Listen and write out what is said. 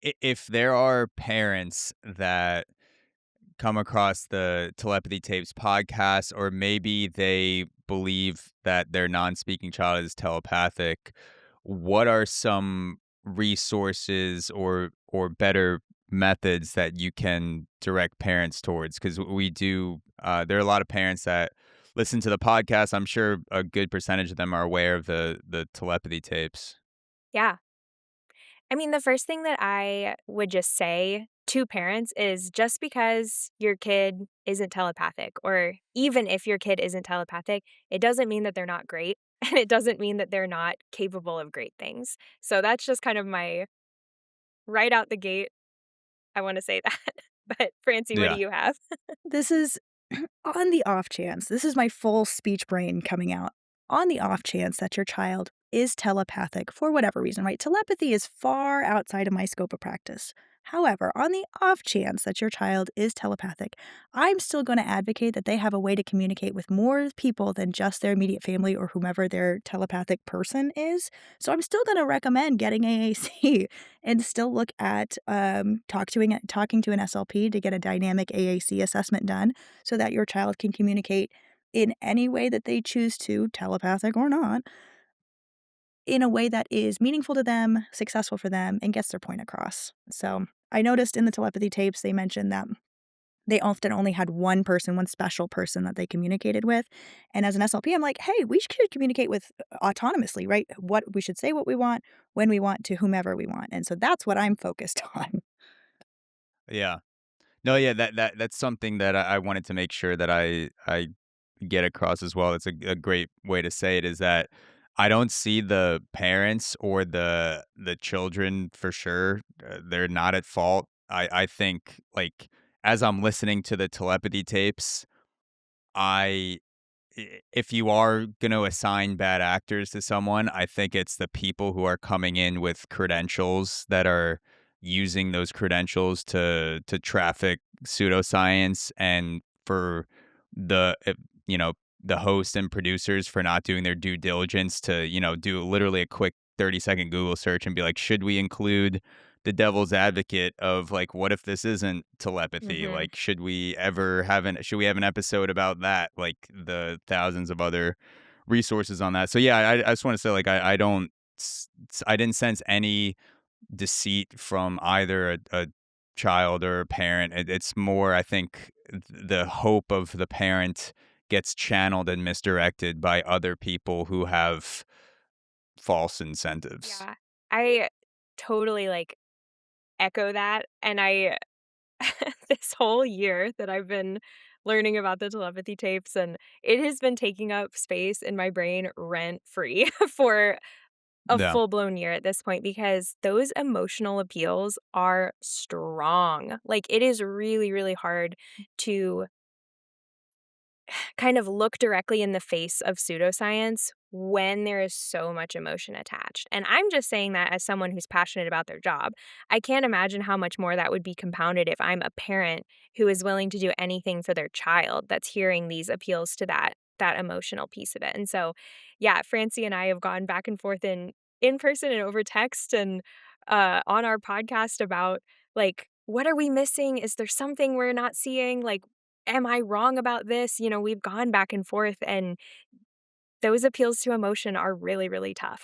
if there are parents that come across the Telepathy Tapes podcast, or maybe they believe that their non-speaking child is telepathic, what are some resources or better methods that you can direct parents towards? Because we do, there are a lot of parents that listen to the podcast. I'm sure a good percentage of them are aware of the telepathy tapes. Yeah. I mean, the first thing that I would just say to parents is just because your kid isn't telepathic, or even if your kid isn't telepathic, it doesn't mean that they're not great. And it doesn't mean that they're not capable of great things. So that's just kind of my right out the gate. I want to say that. But Francie, what do Yeah. you have? This is on the off chance, this is my full speech brain coming out. On the off chance that your child is telepathic for whatever reason, right? Telepathy is far outside of my scope of practice. However, on the off chance that your child is telepathic, I'm still going to advocate that they have a way to communicate with more people than just their immediate family or whomever their telepathic person is. So I'm still going to recommend getting AAC and still look at talking to an SLP to get a dynamic AAC assessment done so that your child can communicate in any way that they choose to, telepathic or not, in a way that is meaningful to them, successful for them, and gets their point across. So I noticed in the telepathy tapes, they mentioned that they often only had one person, one special person that they communicated with. And as an SLP, I'm like, hey, we should communicate with autonomously, right? What we should say what we want, when we want, to whomever we want. And so that's what I'm focused on. Yeah. No, yeah, that's something that I wanted to make sure that I get across as well. It's a great way to say it is that I don't see the parents or the children for sure. They're not at fault. I think like as I'm listening to the telepathy tapes, I if you are going to assign bad actors to someone, I think it's the people who are coming in with credentials that are using those credentials to traffic pseudoscience, and for the you know the host and producers for not doing their due diligence to do literally a quick 30-second Google search and be like, should we include the devil's advocate of like, what if this isn't telepathy? Mhm. Like, should we have an episode about that? Like the thousands of other resources on that. So yeah, I just want to say like I didn't sense any deceit from either a child or a parent. It's more, I think, the hope of the parent gets channeled and misdirected by other people who have false incentives. Yeah. I totally, like, echo that, and I this whole year that I've been learning about the telepathy tapes, and it has been taking up space in my brain rent free for a Yeah. full-blown year at this point, because those emotional appeals are strong. Like, it is really, really hard to kind of look directly in the face of pseudoscience when there is so much emotion attached. And I'm just saying that as someone who's passionate about their job. I can't imagine how much more that would be compounded if I'm a parent who is willing to do anything for their child that's hearing these appeals to that emotional piece of it. And so, yeah, Francie and I have gone back and forth in person and over text and on our podcast about, like, what are we missing? Is there something we're not seeing? Like, am I wrong about this? We've gone back and forth, and those appeals to emotion are really, really tough.